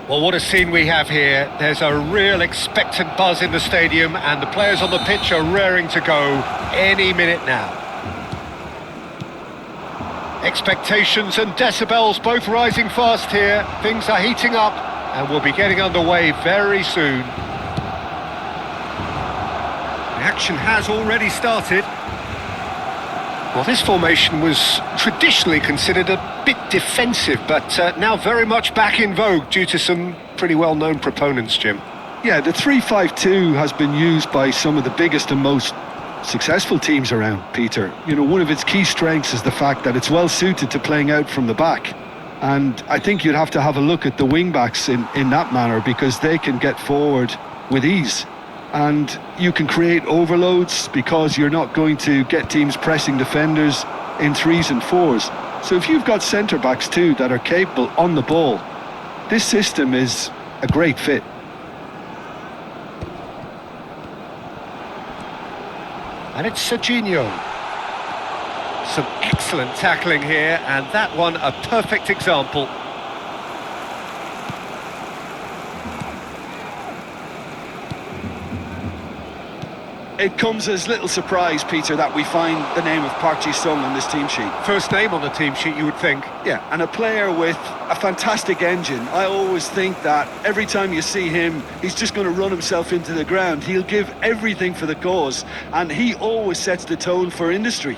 Well, what a scene we have here. There's a real expectant buzz in the stadium, and the players on the pitch are raring to go any minute now. Expectations and decibels both rising fast here. Things are heating up, and we'll be getting underway very soon. The action has already started. Well, this formation was traditionally considered a bit defensive, but now very much back in vogue due to some pretty well-known proponents, Jim. Yeah, the 3-5-2 has been used by some of the biggest and most successful teams around, Peter. You know, one of its key strengths is the fact that it's well suited to playing out from the back. And I think you'd have to have a look at the wing-backs in that manner, because they can get forward with ease. And you can create overloads because you're not going to get teams pressing defenders in 3s and 4s. So if you've got centre-backs too that are capable on the ball, this system is a great fit. And it's Serginho. Some excellent tackling here, and that one a perfect example. It comes as little surprise, Peter, that we find the name of Park Ji-sung on this team sheet. First name on the team sheet, you would think. Yeah, and a player with a fantastic engine. I always think that every time you see him, he's just going to run himself into the ground. He'll give everything for the cause, and he always sets the tone for industry.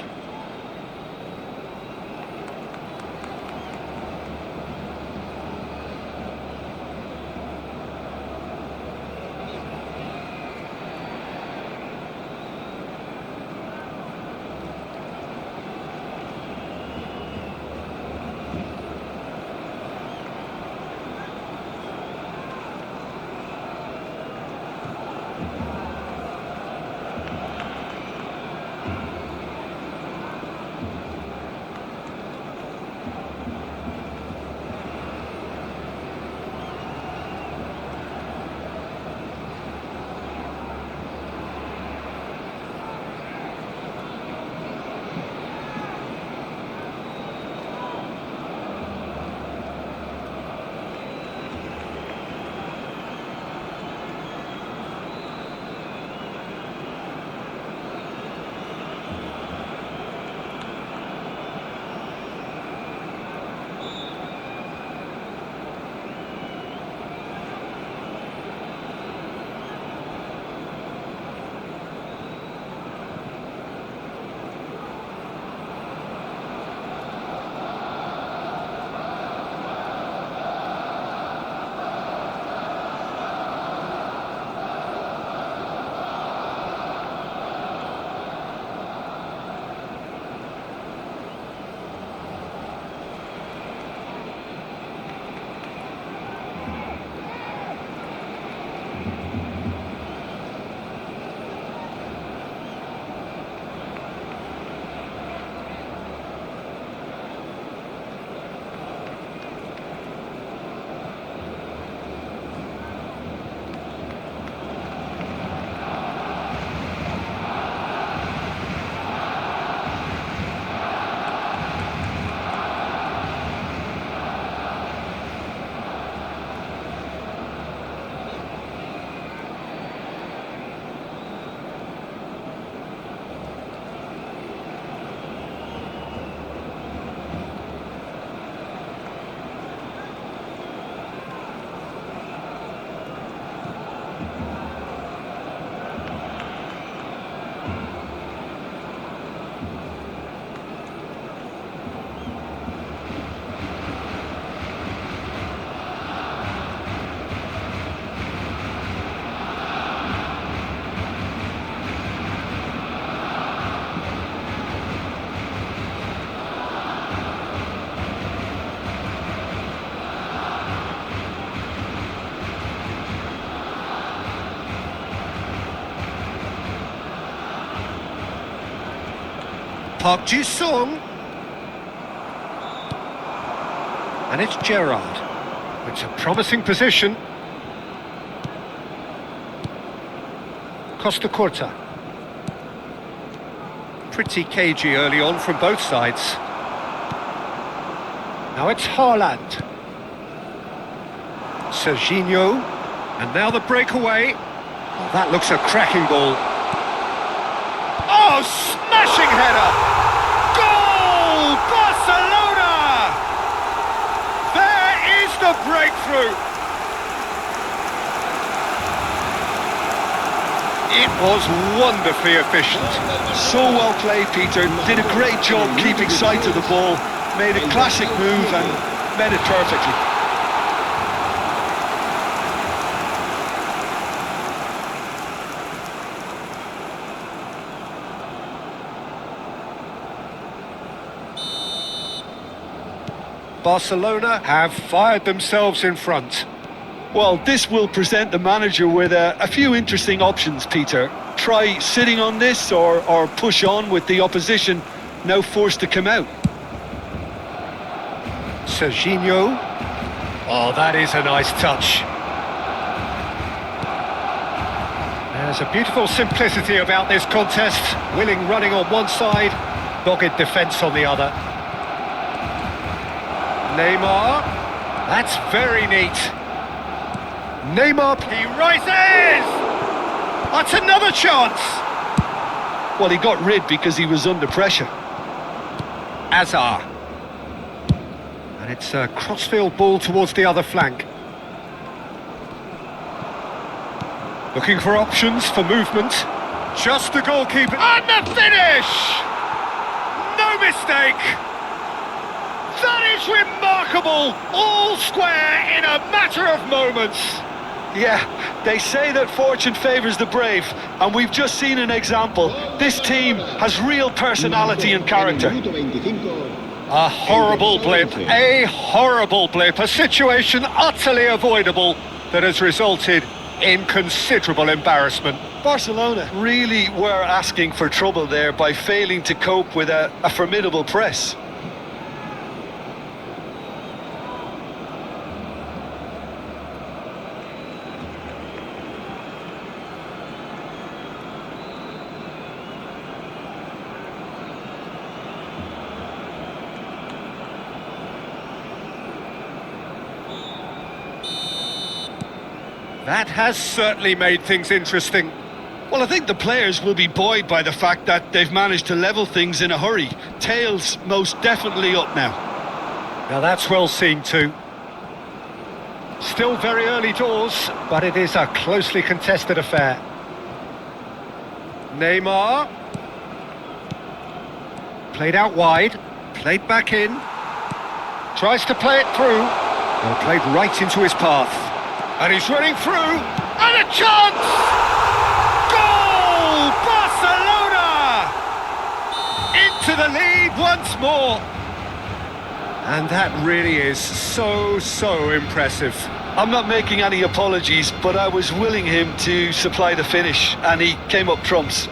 Park Ji-sung. And it's Gerrard. It's a promising position. Costa Curta. Pretty cagey early on from both sides. Now it's Haaland. Serginho, and now the breakaway. Oh, that looks a cracking ball. Oh, smashing header! Goal! Barcelona! There is the breakthrough. It was wonderfully efficient. So well played, Peter. Did a great job keeping sight of the ball. Made a classic move and met it perfectly. Barcelona have fired themselves in front. Well, this will present the manager with a few interesting options, Peter. Try sitting on this or push on with the opposition now forced to come out. Serginho. Oh, that is a nice touch. There's a beautiful simplicity about this contest. Willing running on one side, dogged defence on the other. Neymar. That's very neat. Neymar, he rises! That's another chance! Well, he got rid because he was under pressure. Azar. And it's a crossfield ball towards the other flank. Looking for options for movement. Just the goalkeeper. And the finish! No mistake! That is remarkable! All square in a matter of moments. Yeah, they say that fortune favours the brave, and we've just seen an example. This team has real personality and character. A horrible blip, a situation utterly avoidable that has resulted in considerable embarrassment. Barcelona really were asking for trouble there by failing to cope with a formidable press. That has certainly made things interesting. Well, I think the players will be buoyed by the fact that they've managed to level things in a hurry. Tails most definitely up now. Now that's well seen too. Still very early doors, but it is a closely contested affair. Neymar. Played out wide, played back in. Tries to play it through. Well, played right into his path. And he's running through, and a chance! Goal! Barcelona! Into the lead once more. And that really is so impressive. I'm not making any apologies, but I was willing him to supply the finish, and he came up trumps.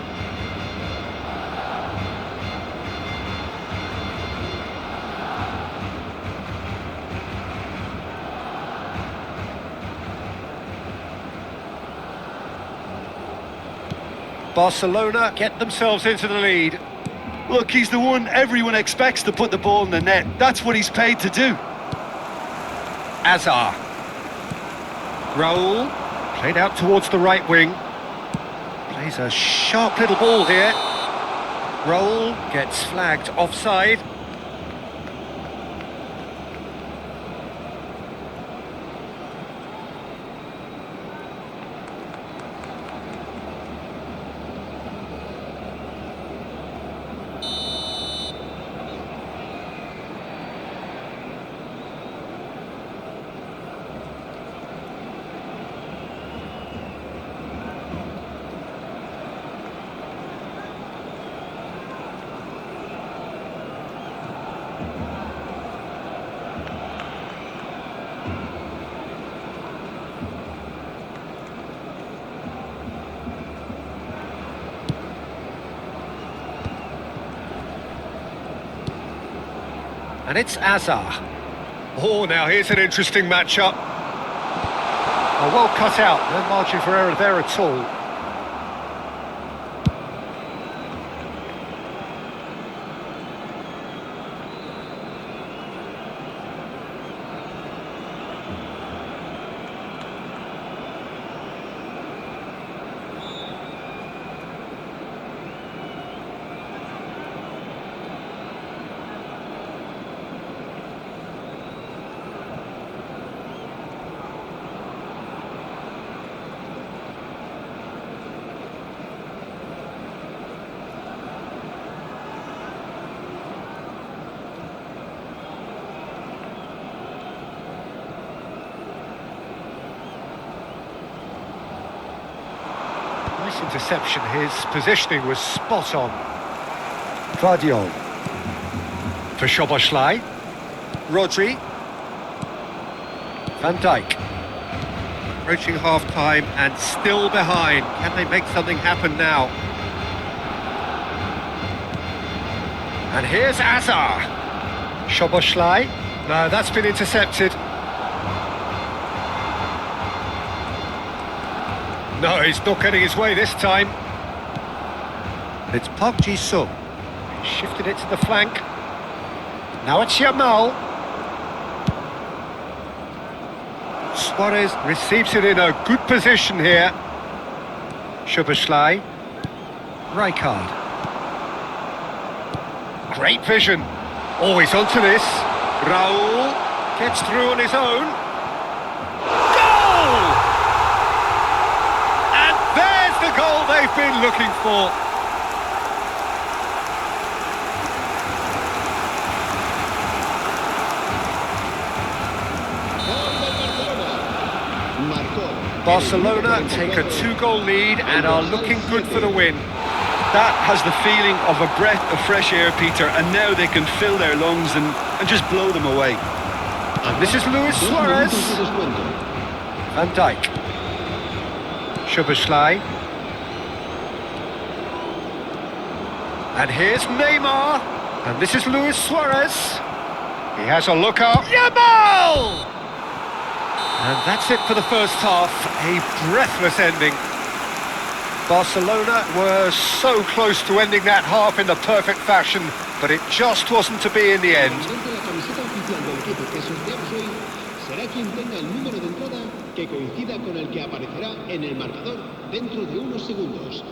Barcelona get themselves into the lead. Look, he's the one everyone expects to put the ball in the net. That's what he's paid to do. Azar. Raul. Played out towards the right wing. Plays a sharp little ball here. Raul gets flagged offside. And it's Azar. Oh, now here's an interesting matchup. Oh, well cut out. No margin for error there at all. Nice interception. His positioning was spot on. Guardiola. For Szoboszlai. Rodri. Van Dijk. Approaching half-time and still behind. Can they make something happen now? And here's Azar. Szoboszlai. No, that's been intercepted. No, he's not getting his way this time. It's Park Ji-sung. Shifted it to the flank. Now it's Yamal. Suarez receives it in a good position here. Szoboszlai. Rijkaard. Great vision. Always onto this. Raul gets through on his own. Goal! And there's the goal they've been looking for. Barcelona take a 2-goal lead and are looking good for the win. That has the feeling of a breath of fresh air, Peter, and now they can fill their lungs and just blow them away. And this is Luis Suarez. Van Dijk. Szoboszlai. And here's Neymar. And this is Luis Suarez. He has a look up. Yamal! And that's it for the first half. A breathless ending. Barcelona were so close to ending that half in the perfect fashion, but it just wasn't to be in the end. Será quien tenga el número de entrada que coincida con el que aparecerá en el marcador dentro de unos segundos.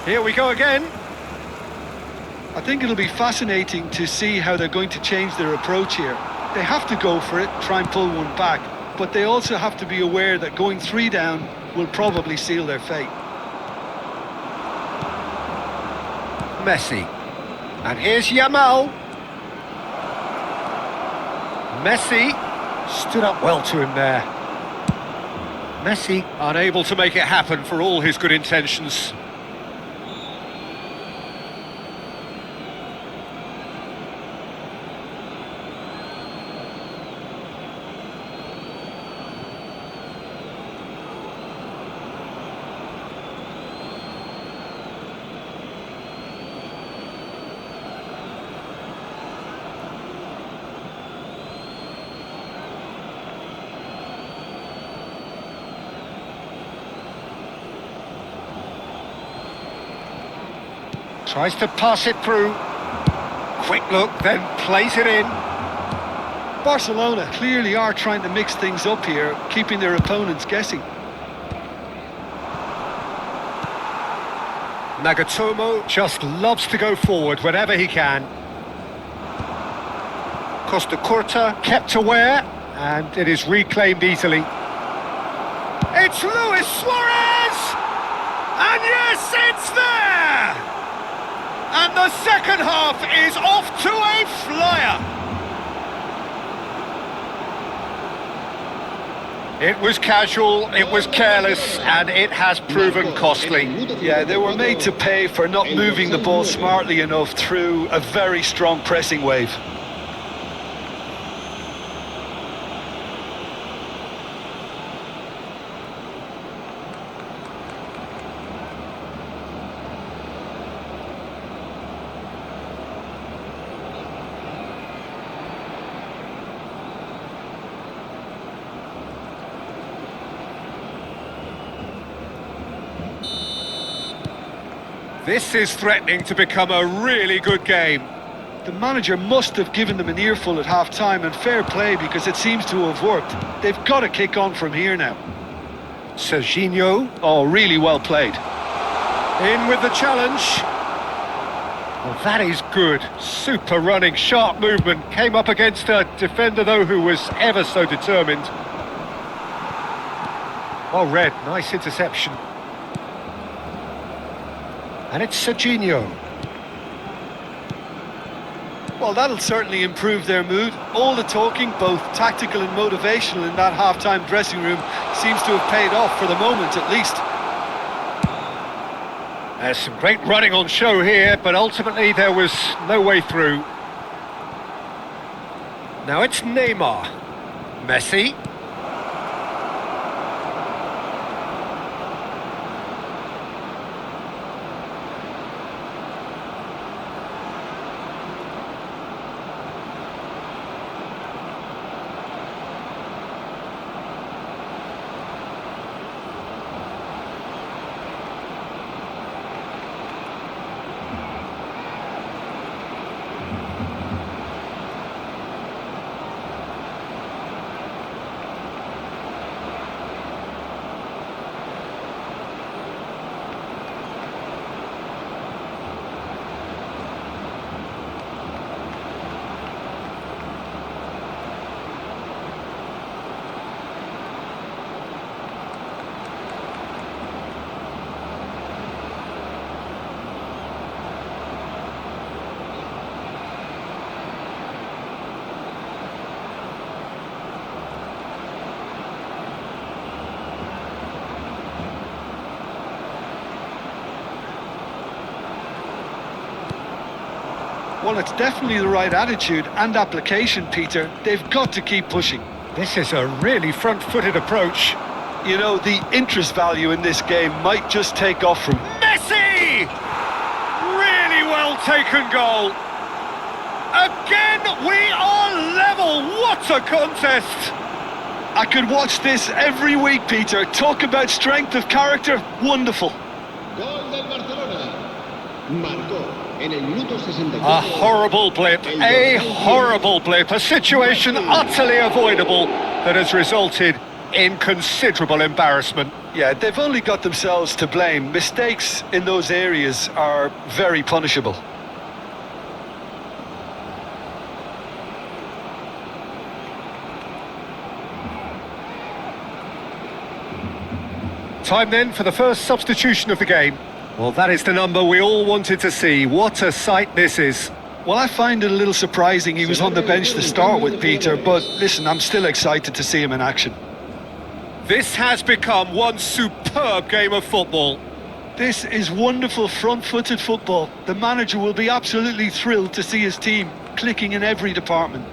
Here we go again. I think it'll be fascinating to see how they're going to change their approach here. They have to go for it, try and pull one back, but they also have to be aware that going 3 down will probably seal their fate. Messi. And here's Yamal. Messi stood up well to him there. Messi unable to make it happen for all his good intentions. Tries to pass it through. Quick look, then plays it in. Barcelona clearly are trying to mix things up here, keeping their opponents guessing. Nagatomo just loves to go forward whenever he can. Costa Curta kept aware, and it is reclaimed easily. It's Luis Suarez! And yes, it's there! And the second half is off to a flyer. It was casual, it was careless, and it has proven costly. Yeah, they were made to pay for not moving the ball smartly enough through a very strong pressing wave. This is threatening to become a really good game. The manager must have given them an earful at half-time, and fair play because it seems to have worked. They've got to kick on from here now. Serginho. Oh, really well played. In with the challenge. Well, that is good. Super running, sharp movement. Came up against a defender, though, who was ever so determined. Well read, nice interception. And it's Serginho. Well, that'll certainly improve their mood. All the talking, both tactical and motivational, in that half-time dressing room seems to have paid off for the moment, at least. There's some great running on show here, but ultimately there was no way through. Now it's Neymar. Messi. Well, it's definitely the right attitude and application, Peter. They've got to keep pushing. This is a really front-footed approach. You know, the interest value in this game might just take off from... Messi! Really well taken goal. Again, we are level. What a contest! I could watch this every week, Peter. Talk about strength of character. Wonderful. Gol del Barcelona. Marcó en el minuto 64. A horrible blip, a horrible blip, a situation utterly avoidable that has resulted in considerable embarrassment. Yeah, they've only got themselves to blame. Mistakes in those areas are very punishable. Time then for the first substitution of the game. Well, that is the number we all wanted to see. What a sight this is. Well, I find it a little surprising he was on the bench to start with, Peter, but listen, I'm still excited to see him in action. This has become one superb game of football. This is wonderful front-footed football. The manager will be absolutely thrilled to see his team clicking in every department.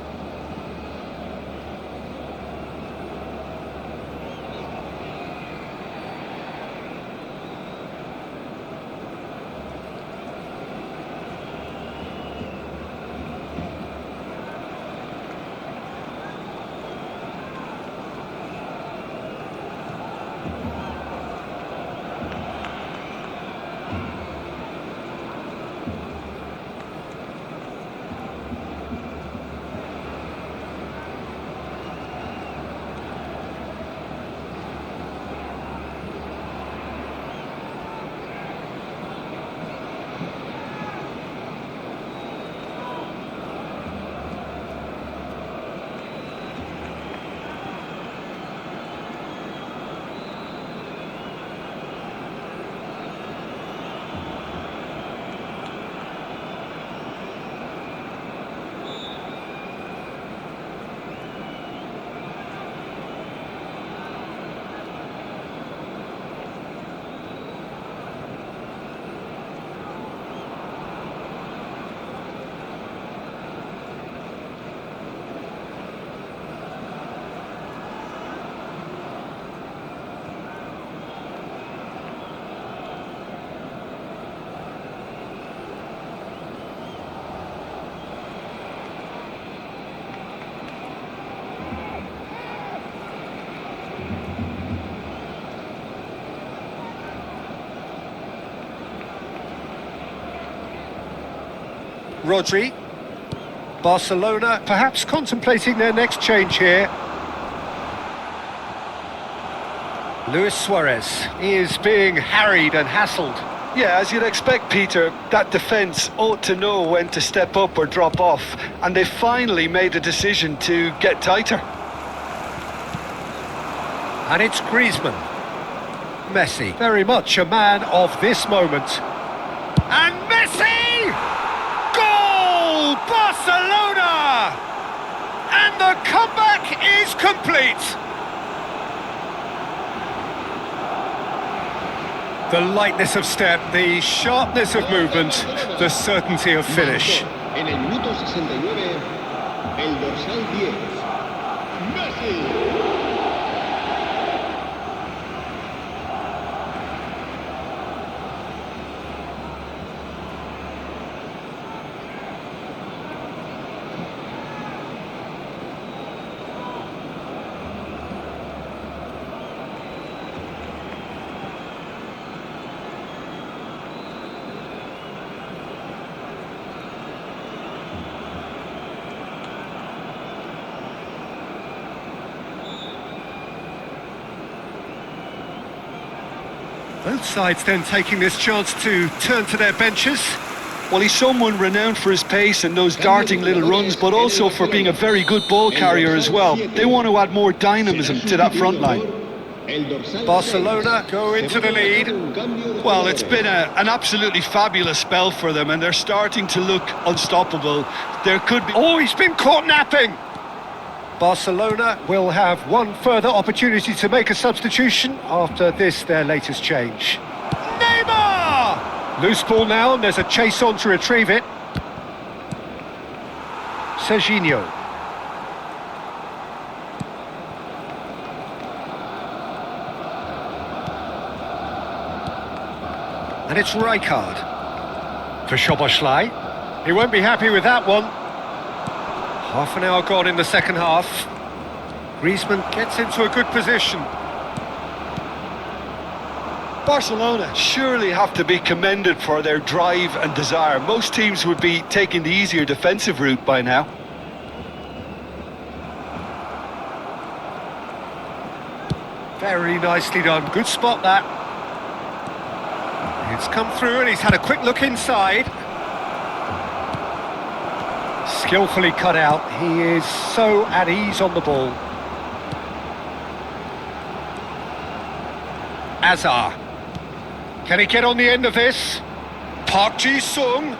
Rodri. Barcelona perhaps contemplating their next change here. Luis Suarez. He is being harried and hassled. Yeah, as you'd expect, Peter, that defence ought to know when to step up or drop off, and they finally made a decision to get tighter. And it's Griezmann. Messi, very much a man of this moment. And Messi! Goal! Barcelona! And the comeback is complete. The lightness of step, the sharpness of movement, the certainty of finish. En el minuto 69, el dorsal 10, Messi. Both sides then taking this chance to turn to their benches. Well, he's someone renowned for his pace and those darting little runs, but also for being a very good ball carrier as well. They want to add more dynamism to that front line. Barcelona go into the lead. Well, it's been an absolutely fabulous spell for them, and they're starting to look unstoppable. There could be... Oh, he's been caught napping! Barcelona will have one further opportunity to make a substitution after this, their latest change. Neymar! Loose ball now, and there's a chase on to retrieve it. Serginho. And it's Rijkaard for Szoboszlai. He won't be happy with that one. Half an hour gone in the second half. Griezmann gets into a good position. Barcelona surely have to be commended for their drive and desire. Most teams would be taking the easier defensive route by now. Very nicely done. Good spot, that. It's come through and he's had a quick look inside. Skillfully cut out. He is so at ease on the ball. Azar. Can he get on the end of this? Park Ji-sung.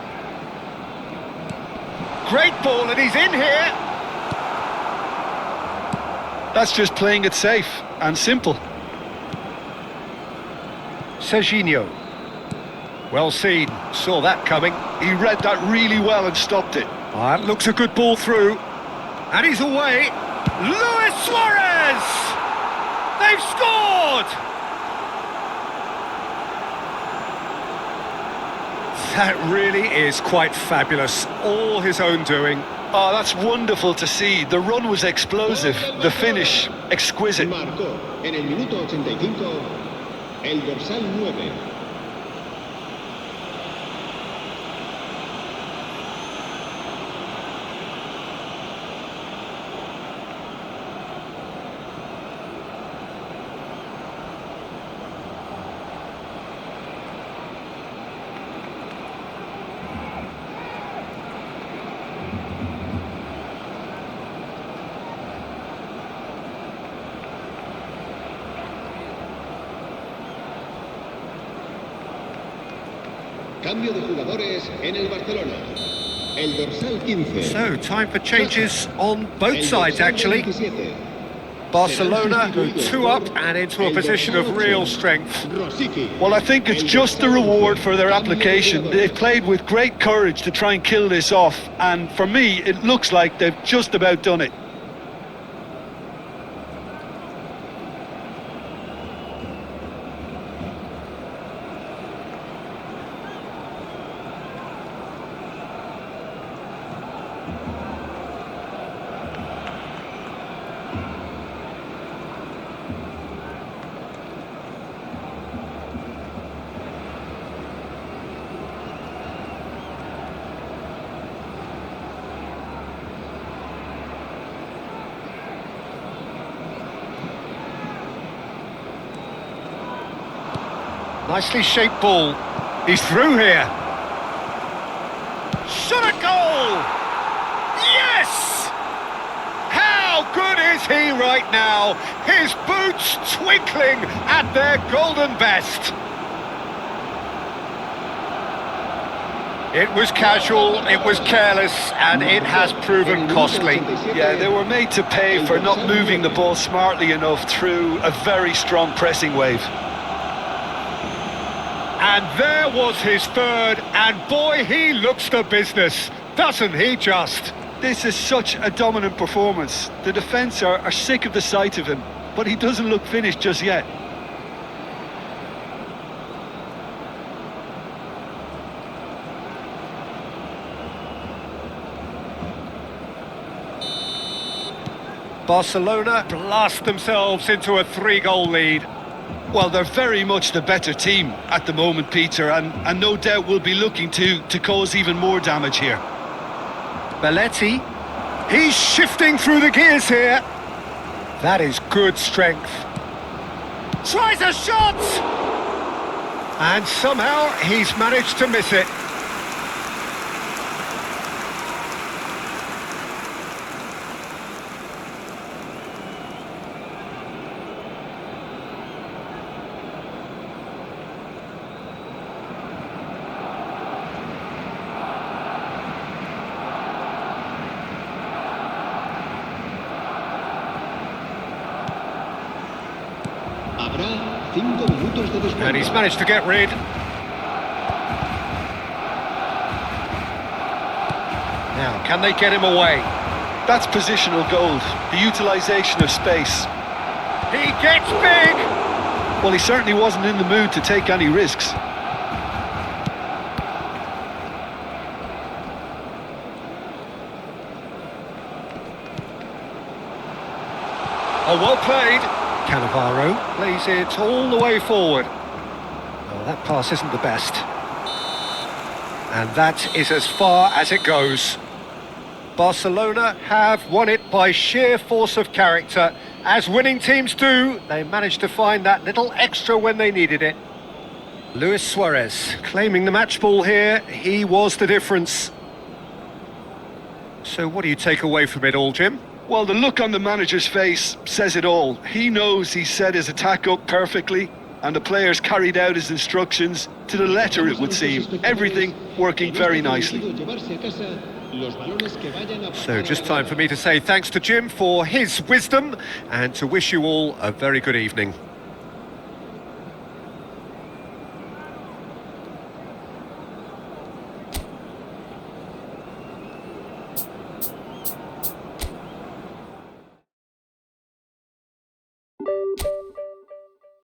Great ball, and he's in here. That's just playing it safe and simple. Serginho. Well seen. Saw that coming. He read that really well and stopped it. That looks a good ball through. And he's away. Luis Suarez! They've scored! That really is quite fabulous. All his own doing. Oh, that's wonderful to see. The run was explosive. The finish, exquisite. Marcó en el minuto 85 el dorsal 9. Cambio de jugadores en el Barcelona. El dorsal 15. So, time for changes on both El sides, dorsal actually. 27. Barcelona go 2 up and into a position of real strength. Rosicky. Well, I think it's just the reward for their application. They've played with great courage to try and kill this off, and for me, it looks like they've just about done it. Nicely shaped ball. He's through here. Shot a goal! Yes! How good is he right now? His boots twinkling at their golden best. It was casual, it was careless, and it has proven costly. Yeah, they were made to pay for not moving the ball smartly enough through a very strong pressing wave. And there was his third, and boy, he looks the business, doesn't he just? This is such a dominant performance. The defence are sick of the sight of him, but he doesn't look finished just yet. Barcelona blast themselves into a 3-goal lead. Well, they're very much the better team at the moment, Peter, and no doubt will be looking to cause even more damage here. Belletti, he's shifting through the gears here. That is good strength. Tries a shot! And somehow he's managed to miss it. Habrá 5 minutos de descuento. And he's managed to get rid. Now, can they get him away? That's positional gold, the utilisation of space. He gets big! Well, he certainly wasn't in the mood to take any risks. Oh, well played. Cannavaro plays it all the way forward. Oh, that pass isn't the best. And that is as far as it goes. Barcelona have won it by sheer force of character As winning teams do, they managed to find that little extra when they needed it. Luis Suarez claiming the match ball here. He was the difference. So what do you take away from it all, Jim? Well, the look on the manager's face says it all. He knows he set his attack up perfectly, and the players carried out his instructions to the letter, it would seem. Everything working very nicely. So just time for me to say thanks to Jim for his wisdom and to wish you all a very good evening.